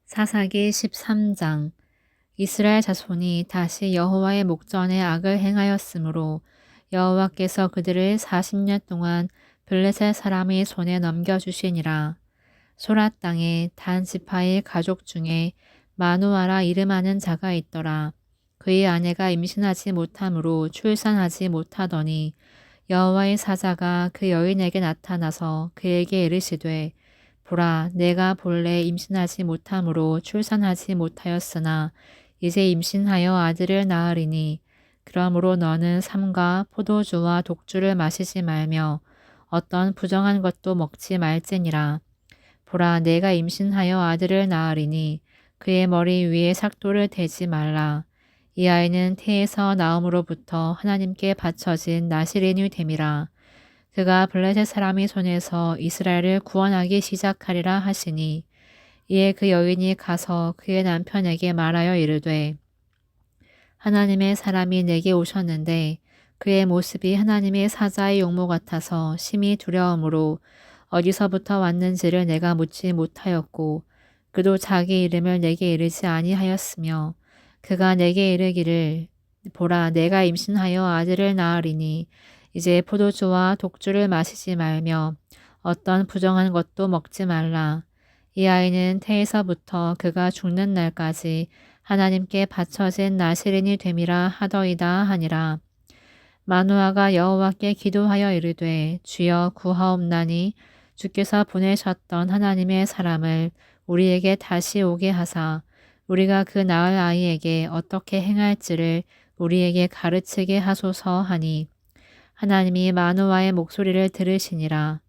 사사기 13장. 이스라엘 자손이 다시 여호와의 목전에 악을 행하였으므로 여호와께서 그들을 40년 동안 블레셋 사람의 손에 넘겨주시니라. 소라 땅에 단 지파의 가족 중에 마누아라 이름하는 자가 있더라. 그의 아내가 임신하지 못하므로 출산하지 못하더니 여호와의 사자가 그 여인에게 나타나서 그에게 이르시되 보라, 내가 본래 임신하지 못함으로 출산하지 못하였으나 이제 임신하여 아들을 낳으리니 그러므로 너는 삼과 포도주와 독주를 마시지 말며 어떤 부정한 것도 먹지 말지니라. 보라, 내가 임신하여 아들을 낳으리니 그의 머리 위에 삭도를 대지 말라. 이 아이는 태에서 나옴으로부터 하나님께 바쳐진 나시린이 됨이라. 그가 블레셋 사람의 손에서 이스라엘을 구원하기 시작하리라 하시니 이에 그 여인이 가서 그의 남편에게 말하여 이르되 하나님의 사람이 내게 오셨는데 그의 모습이 하나님의 사자의 용모 같아서 심히 두려움으로 어디서부터 왔는지를 내가 묻지 못하였고 그도 자기 이름을 내게 이르지 아니하였으며 그가 내게 이르기를 보라, 내가 임신하여 아들을 낳으리니 이제 포도주와 독주를 마시지 말며 어떤 부정한 것도 먹지 말라. 이 아이는 태에서부터 그가 죽는 날까지 하나님께 바쳐진 나시린이 됨이라 하더이다 하니라. 마누아가 여호와께 기도하여 이르되 주여 구하옵나니 주께서 보내셨던 하나님의 사람을 우리에게 다시 오게 하사 우리가 그 낳을 아이에게 어떻게 행할지를 우리에게 가르치게 하소서 하니 하나님이 마누아의 목소리를 들으시니라.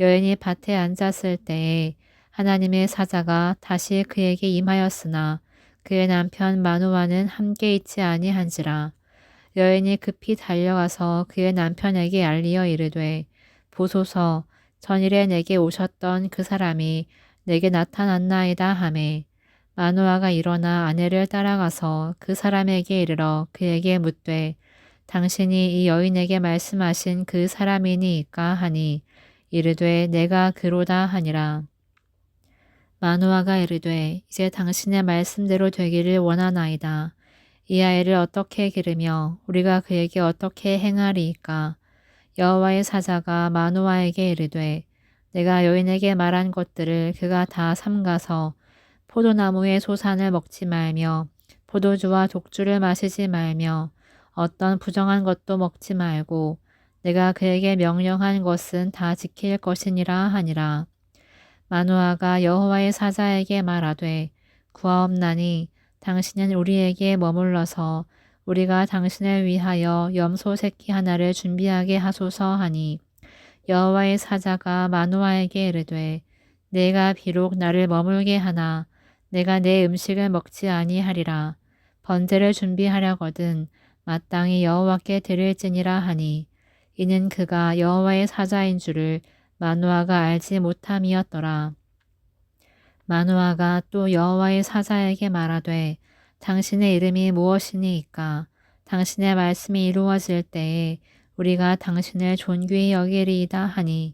여인이 밭에 앉았을 때에 하나님의 사자가 다시 그에게 임하였으나 그의 남편 마누아는 함께 있지 아니한지라. 여인이 급히 달려가서 그의 남편에게 알리어 이르되 보소서, 전일에 내게 오셨던 그 사람이 내게 나타났나이다 하매 마누아가 일어나 아내를 따라가서 그 사람에게 이르러 그에게 묻되 당신이 이 여인에게 말씀하신 그 사람이니이까 하니 이르되 내가 그로다 하니라. 마누아가 이르되 이제 당신의 말씀대로 되기를 원하나이다. 이 아이를 어떻게 기르며 우리가 그에게 어떻게 행하리이까. 여호와의 사자가 마누아에게 이르되 내가 여인에게 말한 것들을 그가 다 삼가서 포도나무의 소산을 먹지 말며 포도주와 독주를 마시지 말며 어떤 부정한 것도 먹지 말고 내가 그에게 명령한 것은 다 지킬 것이니라 하니라. 마누아가 여호와의 사자에게 말하되 구하옵나니 당신은 우리에게 머물러서 우리가 당신을 위하여 염소 새끼 하나를 준비하게 하소서 하니 여호와의 사자가 마누아에게 이르되 내가 비록 나를 머물게 하나 내가 내 음식을 먹지 아니하리라. 번제를 준비하려거든 마땅히 여호와께 드릴지니라 하니 이는 그가 여호와의 사자인 줄을 마누아가 알지 못함이었더라. 마누아가 또 여호와의 사자에게 말하되 당신의 이름이 무엇이니이까? 당신의 말씀이 이루어질 때에 우리가 당신을 존귀히 여기리이다 하니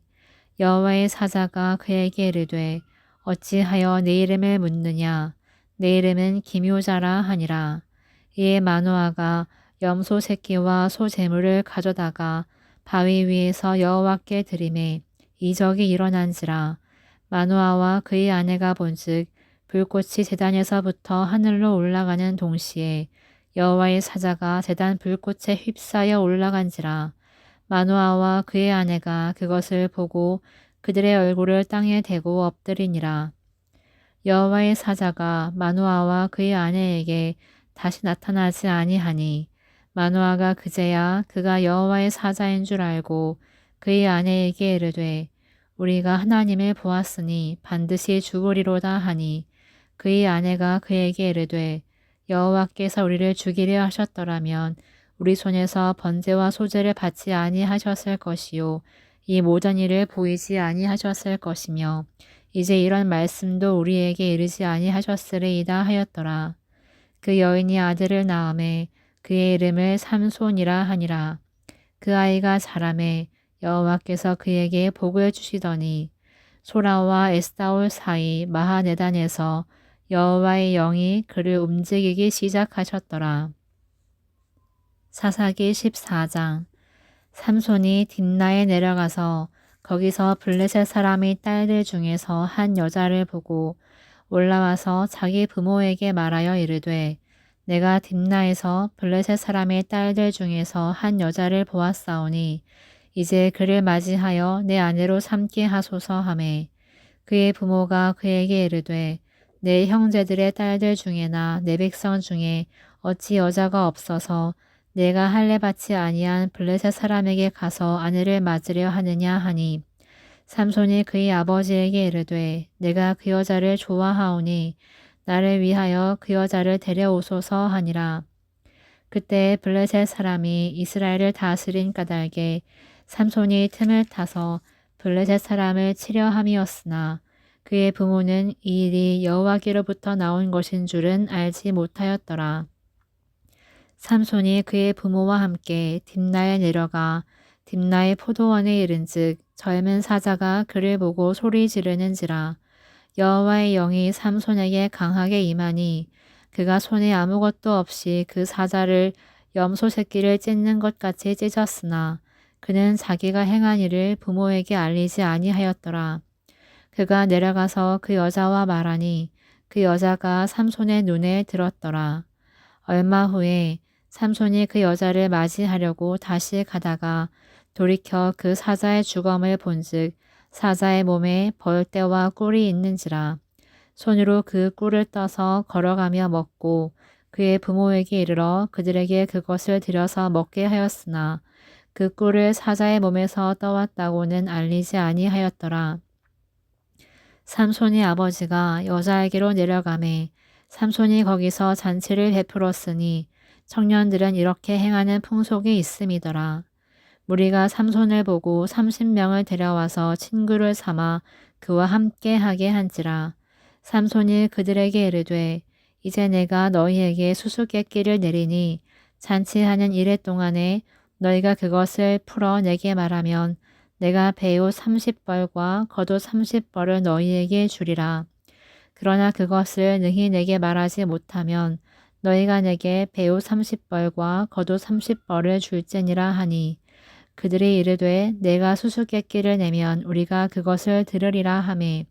여호와의 사자가 그에게 이르되 어찌하여 내 이름을 묻느냐? 내 이름은 기묘자라 하니라. 이에 마누아가 염소 새끼와 소 제물을 가져다가 바위 위에서 여호와께 드리매 이적이 일어난지라. 마누아와 그의 아내가 본즉 불꽃이 제단에서부터 하늘로 올라가는 동시에 여호와의 사자가 제단 불꽃에 휩싸여 올라간지라. 마누아와 그의 아내가 그것을 보고 그들의 얼굴을 땅에 대고 엎드리니라. 여호와의 사자가 마누아와 그의 아내에게 다시 나타나지 아니하니 마누아가 그제야 그가 여호와의 사자인 줄 알고 그의 아내에게 이르되 우리가 하나님을 보았으니 반드시 죽으리로다 하니 그의 아내가 그에게 이르되 여호와께서 우리를 죽이려 하셨더라면 우리 손에서 번제와 소제를 받지 아니하셨을 것이요 이 모든 일을 보이지 아니하셨을 것이며 이제 이런 말씀도 우리에게 이르지 아니하셨으리이다 하였더라. 그 여인이 아들을 낳음에 그의 이름을 삼손이라 하니라. 그 아이가 자라매 여호와께서 그에게 복을 주시더니 소라와 에스다올 사이 마하네단에서 여호와의 영이 그를 움직이기 시작하셨더라. 사사기 14장. 삼손이 딥나에 내려가서 거기서 블레셋 사람의 딸들 중에서 한 여자를 보고 올라와서 자기 부모에게 말하여 이르되 내가 딥나에서 블레셋 사람의 딸들 중에서 한 여자를 보았사오니 이제 그를 맞이하여 내 아내로 삼게 하소서 하매 그의 부모가 그에게 이르되 내 형제들의 딸들 중에나 내 백성 중에 어찌 여자가 없어서 내가 할례 받지 아니한 블레셋 사람에게 가서 아내를 맞으려 하느냐 하니 삼손이 그의 아버지에게 이르되 내가 그 여자를 좋아하오니 나를 위하여 그 여자를 데려오소서 하니라. 그때 블레셋 사람이 이스라엘을 다스린 까닭에 삼손이 틈을 타서 블레셋 사람을 치려 함이었으나 그의 부모는 이 일이 여호와께로부터 나온 것인 줄은 알지 못하였더라. 삼손이 그의 부모와 함께 딥나에 내려가 딥나의 포도원에 이른즉 젊은 사자가 그를 보고 소리 지르는지라. 여호와의 영이 삼손에게 강하게 임하니 그가 손에 아무것도 없이 그 사자를 염소 새끼를 찢는 것 같이 찢었으나 그는 자기가 행한 일을 부모에게 알리지 아니하였더라. 그가 내려가서 그 여자와 말하니 그 여자가 삼손의 눈에 들었더라. 얼마 후에 삼손이 그 여자를 맞이하려고 다시 가다가 돌이켜 그 사자의 주검을 본즉 사자의 몸에 벌떼와 꿀이 있는지라. 손으로 그 꿀을 떠서 걸어가며 먹고 그의 부모에게 이르러 그들에게 그것을 들여서 먹게 하였으나 그 꿀을 사자의 몸에서 떠왔다고는 알리지 아니하였더라. 삼손의 아버지가 여자에게로 내려가매 삼손이 거기서 잔치를 베풀었으니 청년들은 이렇게 행하는 풍속이 있음이더라. 무리가 삼손을 보고 30명을 데려와서 친구를 삼아 그와 함께 하게 한지라. 삼손이 그들에게 이르되 이제 내가 너희에게 수수께끼를 내리니 잔치하는 이래 동안에 너희가 그것을 풀어 내게 말하면 내가 배옷 30벌과 겉옷 30벌을 너희에게 주리라. 그러나 그것을 능히 내게 말하지 못하면 너희가 내게 배옷 30벌과 겉옷 30벌을 줄지니라 하니 그들이 이르되 내가 수수께끼를 내면 우리가 그것을 들으리라 하매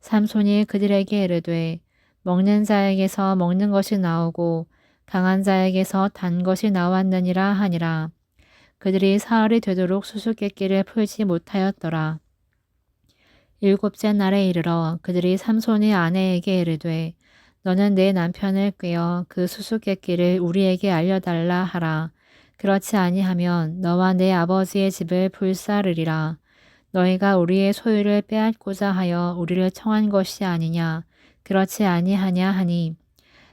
삼손이 그들에게 이르되 먹는 자에게서 먹는 것이 나오고 강한 자에게서 단 것이 나왔느니라 하니라. 그들이 사흘이 되도록 수수께끼를 풀지 못하였더라. 일곱째 날에 이르러 그들이 삼손의 아내에게 이르되 너는 내 남편을 꾀어 그 수수께끼를 우리에게 알려달라 하라. 그렇지 아니하면 너와 내 아버지의 집을 불사르리라. 너희가 우리의 소유를 빼앗고자 하여 우리를 청한 것이 아니냐. 그렇지 아니하냐 하니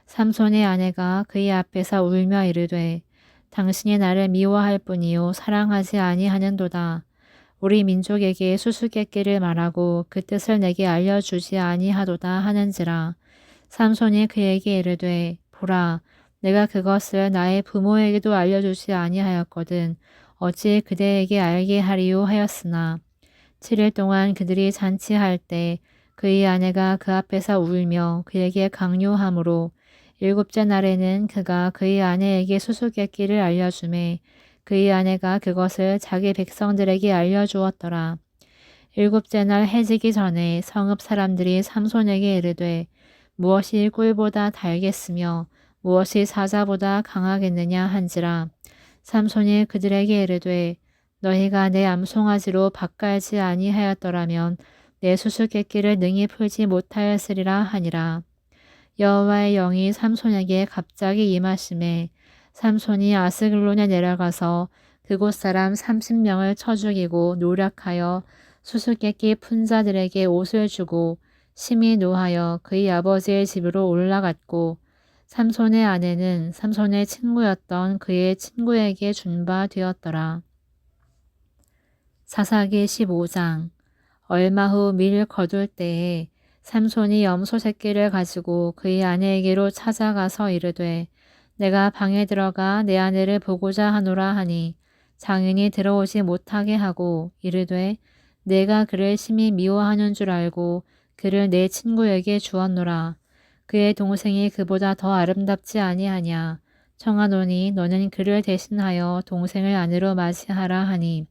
삼손의 아내가 그의 앞에서 울며 이르되 당신이 나를 미워할 뿐이요 사랑하지 아니하는도다. 우리 민족에게 수수께끼를 말하고 그 뜻을 내게 알려주지 아니하도다 하는지라. 삼손이 그에게 이르되 보라 내가 그것을 나의 부모에게도 알려주지 아니하였거든 어찌 그대에게 알게 하리요 하였으나 7일 동안 그들이 잔치할 때 그의 아내가 그 앞에서 울며 그에게 강요하므로 일곱째 날에는 그가 그의 아내에게 수수께끼를 알려주매 그의 아내가 그것을 자기 백성들에게 알려주었더라. 일곱째 날 해지기 전에 성읍 사람들이 삼손에게 이르되 무엇이 꿀보다 달겠으며 무엇이 사자보다 강하겠느냐 한지라. 삼손이 그들에게 이르되 너희가 내 암송아지로 밭갈지 아니하였더라면 내 수수께끼를 능히 풀지 못하였으리라 하니라. 여호와의 영이 삼손에게 갑자기 임하심에 삼손이 아스글론에 내려가서 그곳 사람 30명을 쳐 죽이고 노력하여 수수께끼 푼 자들에게 옷을 주고 심히 노하여 그의 아버지의 집으로 올라갔고 삼손의 아내는 삼손의 친구였던 그의 친구에게 준 바 되었더라. 사사기 15장. 얼마 후 밀 거둘 때에 삼손이 염소 새끼를 가지고 그의 아내에게로 찾아가서 이르되 내가 방에 들어가 내 아내를 보고자 하노라 하니 장인이 들어오지 못하게 하고 이르되 내가 그를 심히 미워하는 줄 알고 그를 내 친구에게 주었노라. 그의 동생이 그보다 더 아름답지 아니하냐. 청하노니 너는 그를 대신하여 동생을 아내로 맞이하라 하니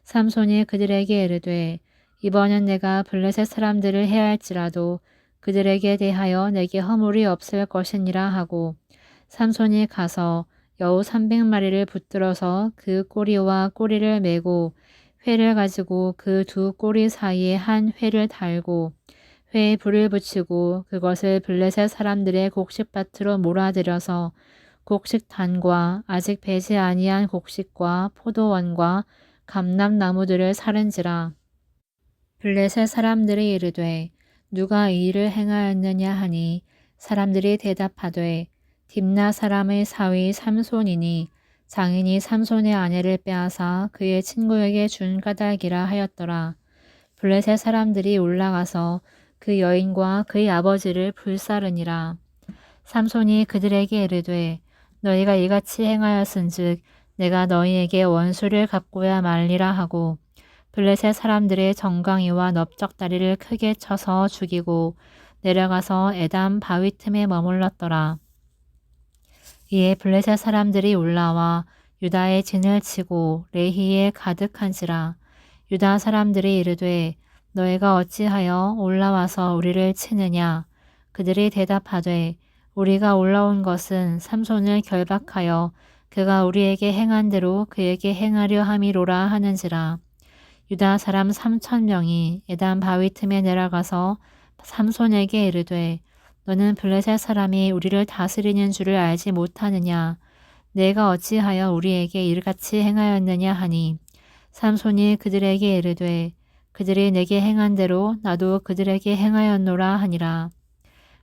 삼손이 그들에게 이르되 이번은 내가 블레셋 사람들을 해할지라도 그들에게 대하여 내게 허물이 없을 것이니라 하고 삼손이 가서 여우 300마리를 붙들어서 그 꼬리와 꼬리를 메고 회를 가지고 그 두 꼬리 사이에 한 회를 달고 회에 불을 붙이고 그것을 블레셋 사람들의 곡식밭으로 몰아들여서 곡식단과 아직 배지 아니한 곡식과 포도원과 감람나무들을 사른지라. 블레셋 사람들이 이르되 누가 이 일을 행하였느냐 하니 사람들이 대답하되 딥나 사람의 사위 삼손이니 장인이 삼손의 아내를 빼앗아 그의 친구에게 준 까닭이라 하였더라. 블레셋 사람들이 올라가서 그 여인과 그의 아버지를 불사르니라. 삼손이 그들에게 이르되 너희가 이같이 행하였은즉 내가 너희에게 원수를 갚고야 말리라 하고 블레셋 사람들의 정강이와 넓적다리를 크게 쳐서 죽이고 내려가서 에담 바위 틈에 머물렀더라. 이에 블레셋 사람들이 올라와 유다의 진을 치고 레히에 가득한지라. 유다 사람들이 이르되 너희가 어찌하여 올라와서 우리를 치느냐. 그들이 대답하되 우리가 올라온 것은 삼손을 결박하여 그가 우리에게 행한 대로 그에게 행하려 함이로라 하는지라. 유다 사람 3,000명이 에담 바위 틈에 내려가서 삼손에게 이르되 너는 블레셋 사람이 우리를 다스리는 줄을 알지 못하느냐. 내가 어찌하여 우리에게 이같이 행하였느냐 하니 삼손이 그들에게 이르되 그들이 내게 행한 대로 나도 그들에게 행하였노라 하니라.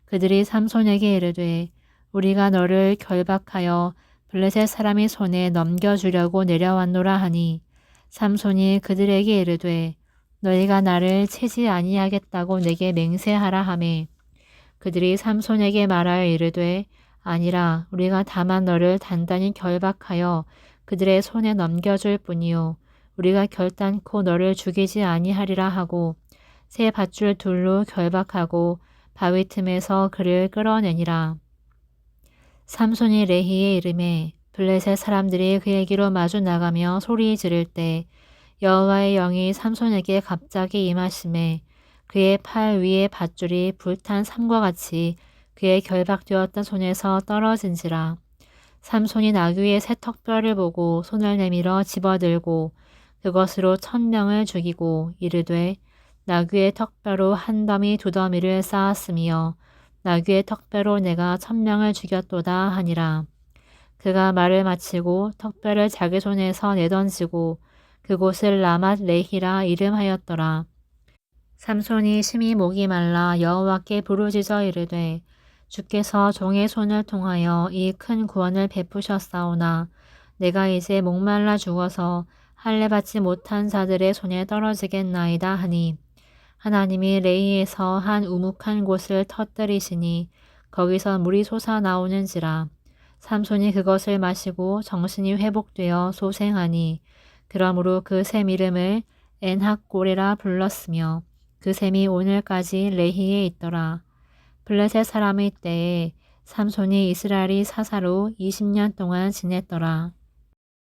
그들이 삼손에게 이르되 우리가 너를 결박하여 블레셋 사람의 손에 넘겨주려고 내려왔노라 하니 삼손이 그들에게 이르되 너희가 나를 치지 아니하겠다고 내게 맹세하라 하매 그들이 삼손에게 말하여 이르되 아니라 우리가 다만 너를 단단히 결박하여 그들의 손에 넘겨줄 뿐이요 우리가 결단코 너를 죽이지 아니하리라 하고 새 밧줄 둘로 결박하고 바위 틈에서 그를 끌어내니라. 삼손이 레히에 이르매 블레셋 사람들이 그에게로 마주 나가며 소리 지를 때 여호와의 영이 삼손에게 갑자기 임하심에 그의 팔 위에 밧줄이 불탄 삼과 같이 그의 결박되었던 손에서 떨어진지라. 삼손이 나귀의 새 턱뼈를 보고 손을 내밀어 집어들고 그것으로 1,000명을 죽이고 이르되 나귀의 턱뼈로 한 더미 두 더미를 쌓았으며 나귀의 턱뼈로 내가 1,000명을 죽였도다 하니라. 그가 말을 마치고 턱뼈를 자기 손에서 내던지고 그곳을 라맛 레히라 이름하였더라. 삼손이 심히 목이 말라 여호와께 부르짖어 이르되 주께서 종의 손을 통하여 이 큰 구원을 베푸셨사오나 내가 이제 목말라 죽어서 할례 받지 못한 자들의 손에 떨어지겠나이다 하니 하나님이 레히에서 한 우묵한 곳을 터뜨리시니 거기서 물이 솟아나오는지라. 삼손이 그것을 마시고 정신이 회복되어 소생하니 그러므로 그 샘 이름을 엔학고레라 불렀으며 그 샘이 오늘까지 레히에 있더라. 블레셋 사람의 때에 삼손이 이스라엘이 사사로 20년 동안 지냈더라.